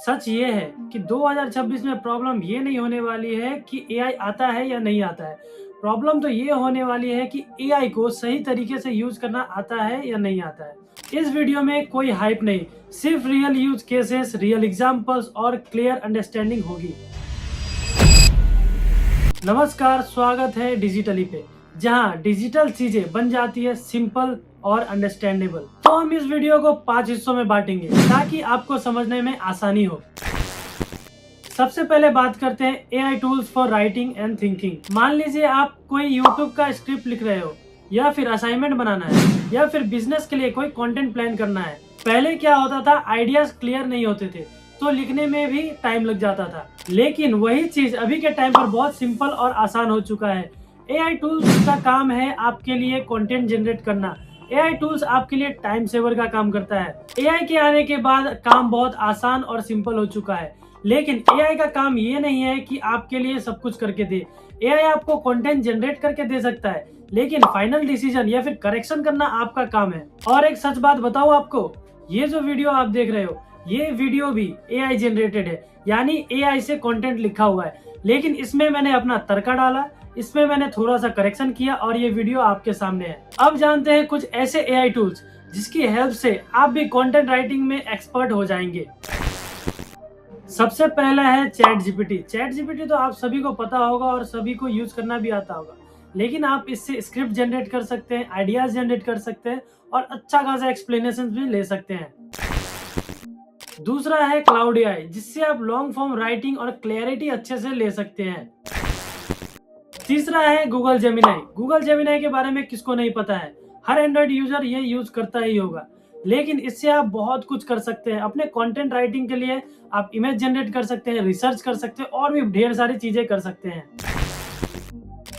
सच ये है कि 2026 में प्रॉब्लम ये नहीं होने वाली है कि एआई आता है या नहीं आता है। प्रॉब्लम तो ये होने वाली है कि एआई को सही तरीके से यूज़ करना आता है या नहीं आता है। इस वीडियो में कोई हाइप नहीं, सिर्फ real use cases, real examples और क्लियर अंडरस्टैंडिंग होगी। नमस्कार, स्वागत है डिजिटली पे, जहां डिजिटल चीजें बन जाती है सिंपल और अंडरस्टैंडेबल। तो हम इस वीडियो को 5 हिस्सों में बांटेंगे ताकि आपको समझने में आसानी हो। सबसे पहले बात करते हैं AI tools for writing and thinking. मान लीजिए आप कोई यूट्यूब का स्क्रिप्ट लिख रहे हो, या फिर असाइनमेंट बनाना है, या फिर बिजनेस के लिए कोई कंटेंट प्लान करना है। पहले क्या होता था, आइडियाज क्लियर नहीं होते थे तो लिखने में भी टाइम लग जाता था। लेकिन वही चीज अभी के टाइम पर बहुत सिंपल और आसान हो चुका है। एआई टूल्स का काम है आपके लिए कंटेंट जनरेट करना। एआई टूल्स आपके लिए टाइम सेवर का काम करता है। एआई के आने के बाद काम बहुत आसान और सिंपल हो चुका है। लेकिन एआई का काम ये नहीं है कि आपके लिए सब कुछ करके दे। एआई आपको कंटेंट जनरेट करके दे सकता है, लेकिन फाइनल डिसीजन या फिर करेक्शन करना आपका काम है। और एक सच बात बताऊं आपको, ये जो वीडियो आप देख रहे हो, ये वीडियो भी एआई जनरेटेड है, यानी एआई से कंटेंट लिखा हुआ है। लेकिन इसमें मैंने अपना तड़का डाला, इसमें मैंने थोड़ा सा करेक्शन किया और ये वीडियो आपके सामने है। अब जानते हैं कुछ ऐसे एआई टूल्स जिसकी हेल्प से आप भी कंटेंट राइटिंग में एक्सपर्ट हो जाएंगे। सबसे पहला है चैट जीपीटी। चैट जीपीटी तो आप सभी को पता होगा और सभी को यूज करना भी आता होगा। लेकिन आप इससे स्क्रिप्ट जनरेट कर सकते हैं, आइडियाज जनरेट कर सकते हैं और अच्छा खासा एक्सप्लेनेशन भी ले सकते हैं। दूसरा है क्लाउड एआई, जिससे आप लॉन्ग फॉर्म राइटिंग और क्लैरिटी अच्छे से ले सकते हैं। तीसरा है गूगल जेमिनाई। गूगल जेमिनाई के बारे में किसको नहीं पता है, हर एंड्रॉइड यूजर ये यूज करता ही होगा। लेकिन इससे आप बहुत कुछ कर सकते हैं। अपने कंटेंट राइटिंग के लिए आप इमेज जनरेट कर सकते हैं, रिसर्च कर सकते हैं और भी ढेर सारी चीजें कर सकते हैं।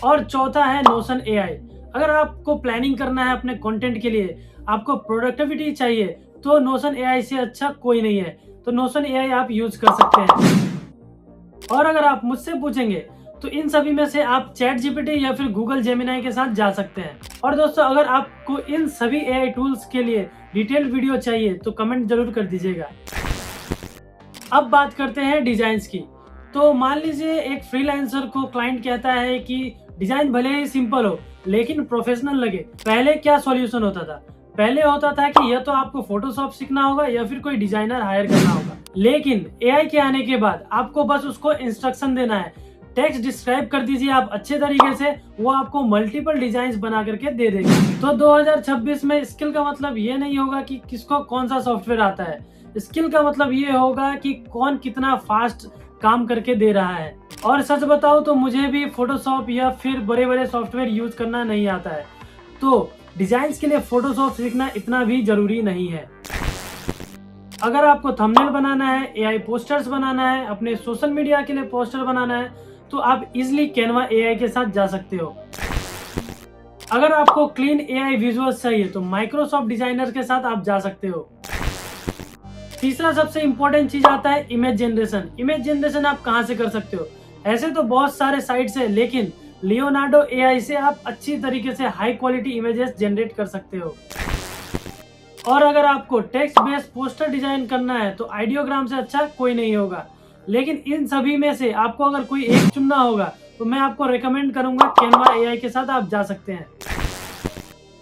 और चौथा है नोशन एआई। अगर आपको प्लानिंग करना है अपने कंटेंट के लिए, आपको प्रोडक्टिविटी चाहिए, तो नोशन एआई से अच्छा कोई नहीं है। तो नोशन एआई आप यूज कर सकते हैं। और अगर आप मुझसे पूछेंगे तो इन सभी में से आप चैट जीपीटी या फिर गूगल जेमिनाई के साथ जा सकते हैं। और दोस्तों, अगर आपको इन सभी एआई टूल्स के लिए डिटेल वीडियो चाहिए तो कमेंट जरूर कर दीजिएगा। अब बात करते हैं डिजाइन्स की। तो मान लीजिए एक फ्रीलांसर को क्लाइंट कहता है कि डिजाइन भले ही सिंपल हो लेकिन प्रोफेशनल लगे। पहले क्या सॉल्यूशन होता था? पहले होता था कि या तो आपको फोटोशॉप सीखना होगा या फिर कोई डिजाइनर हायर करना होगा। लेकिन एआई के आने के बाद आपको बस उसको इंस्ट्रक्शन देना है, टेक्स्ट डिस्क्राइब कर दीजिए आप अच्छे तरीके से, वो आपको मल्टीपल डिजाइन्स बना करके दे देगा। तो 2026 में स्किल का मतलब ये नहीं होगा कि किसको कौन सा सॉफ्टवेयर आता है। स्किल का मतलब ये होगा कि कौन कितना फास्ट काम करके दे रहा है। और सच बताओ तो मुझे भी फोटोशॉप या फिर बड़े बड़े सॉफ्टवेयर यूज करना नहीं आता है। तो डिजाइन्स के लिए फोटोशॉप सीखना इतना भी जरूरी नहीं है। अगर आपको थंबनेल बनाना है, एआई पोस्टर्स बनाना है, अपने सोशल मीडिया के लिए पोस्टर बनाना है, तो आप इजिली कैनवा एआई के साथ जा सकते हो। अगर आपको क्लीन एआई विजुअल्स चाहिए तो माइक्रोसॉफ्ट डिजाइनर के साथ आप जा सकते हो। तीसरा सबसे इंपॉर्टेंट चीज आता है इमेज जनरेशन। इमेज जनरेशन आप कहां से कर सकते हो? ऐसे तो बहुत सारे साइट्स हैं, लेकिन लियोनार्डो एआई से आप अच्छी तरीके से हाई क्वालिटी इमेजेस जनरेट कर सकते हो। और अगर आपको टेक्स्ट बेस्ड पोस्टर डिजाइन करना है तो आइडियोग्राम से अच्छा कोई नहीं होगा। लेकिन इन सभी में से आपको अगर कोई एक चुनना होगा तो मैं आपको रेकमेंड करूंगा कैनवा एआई के साथ आप जा सकते हैं।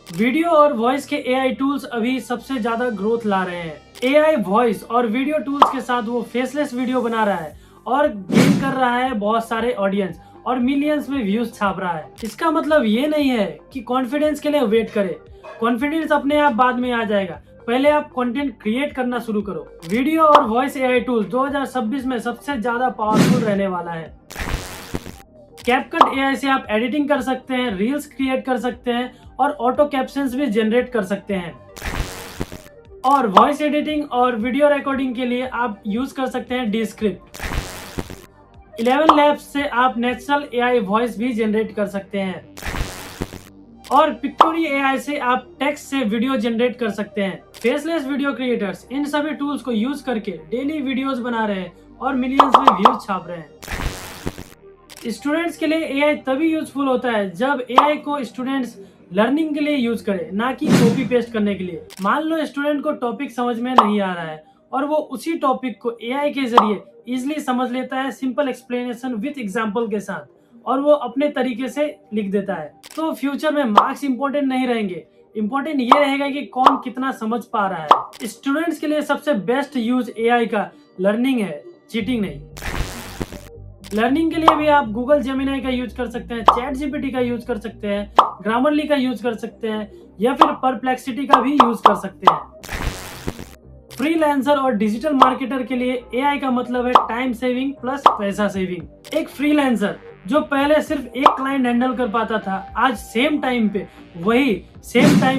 वीडियो और वॉइस के एआई टूल्स अभी सबसे ज्यादा ग्रोथ ला रहे हैं। एआई वॉइस और वीडियो टूल्स के साथ वो फेसलेस वीडियो बना रहा है और गेन कर रहा है बहुत सारे ऑडियंस और मिलियंस में व्यूज छाप रहा है। इसका मतलब ये नहीं है कि कॉन्फिडेंस के लिए वेट करें। कॉन्फिडेंस अपने आप बाद में आ जाएगा, पहले आप कंटेंट क्रिएट करना शुरू करो। वीडियो और वॉइस एआई टूल्स 2026 में सबसे ज्यादा पावरफुल रहने वाला है। कैपकट एआई से आप एडिटिंग कर सकते हैं, रील्स क्रिएट कर सकते हैं और ऑटो कैप्शंस भी जनरेट कर सकते हैं। और वॉइस एडिटिंग और वीडियो रिकॉर्डिंग के लिए आप यूज कर सकते हैं डीस्क्रिप्ट। 11 लैब्स से आप नेचुरल एआई वॉइस भी जनरेट कर सकते हैं। और पिक्टोरी एआई से आप टेक्स्ट से वीडियो जनरेट कर सकते हैं। फेसलेस वीडियो क्रिएटर्स इन सभी टूल्स को यूज करके डेली वीडियोस बना रहे हैं और मिलियंस में व्यूज छाप रहे हैं। स्टूडेंट्स के लिए एआई तभी यूजफुल होता है जब एआई को स्टूडेंट्स लर्निंग के लिए यूज करे, ना कि कॉपी पेस्ट करने के लिए। मान लो स्टूडेंट को टॉपिक समझ में नहीं आ रहा है, और वो उसी टॉपिक को एआई के जरिए इजिली समझ लेता है, सिंपल एक्सप्लेनेशन विथ एग्जाम्पल के साथ, और वो अपने तरीके से लिख देता है। तो फ्यूचर में मार्क्स इंपॉर्टेंट नहीं रहेंगे, इंपॉर्टेंट ये रहेगा कि कौन कितना समझ पा रहा है। स्टूडेंट्स के लिए सबसे बेस्ट यूज एआई का लर्निंग है, चीटिंग नहीं। लर्निंग के लिए भी आप गूगल जेमिनी का यूज कर सकते हैं, चैट जीपीटी का यूज कर सकते हैं, ग्रामरली का यूज कर सकते हैं, या फिर परप्लेक्सिटी का भी यूज कर सकते हैं। फ्रीलांसर और डिजिटल मार्केटर के लिए एआई का मतलब है टाइम सेविंग प्लस पैसा सेविंग। एक फ्रीलांसर जो पहले सिर्फ एक क्लाइंट हैंडल कर पाता था, आज सेम टाइम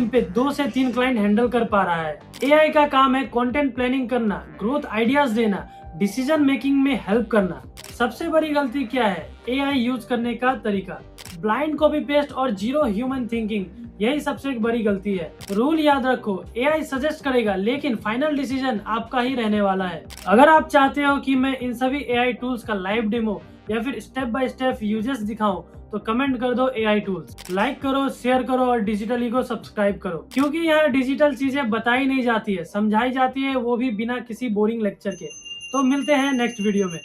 पे 2 से 3 क्लाइंट हैंडल कर पा रहा है। एआई का काम है कंटेंट प्लानिंग करना, ग्रोथ आइडियाज देना, डिसीजन मेकिंग में हेल्प करना। सबसे बड़ी गलती क्या है एआई यूज करने का तरीका, ब्लाइंड कॉपी पेस्ट और जीरो ह्यूमन थिंकिंग, यही सबसे बड़ी गलती है। रूल याद रखो, एआई सजेस्ट करेगा लेकिन फाइनल डिसीजन आपका ही रहने वाला है। अगर आप चाहते हो कि मैं इन सभी एआई टूल्स का लाइव डेमो या फिर स्टेप बाय स्टेप यूजेस दिखाऊं, तो कमेंट कर दो एआई टूल्स, लाइक करो, शेयर करो और डिजिटली को सब्सक्राइब करो, क्योंकि यहाँ डिजिटल चीजें बताई नहीं जाती है, समझाई जाती है, वो भी बिना किसी बोरिंग लेक्चर के। तो मिलते हैं नेक्स्ट वीडियो में।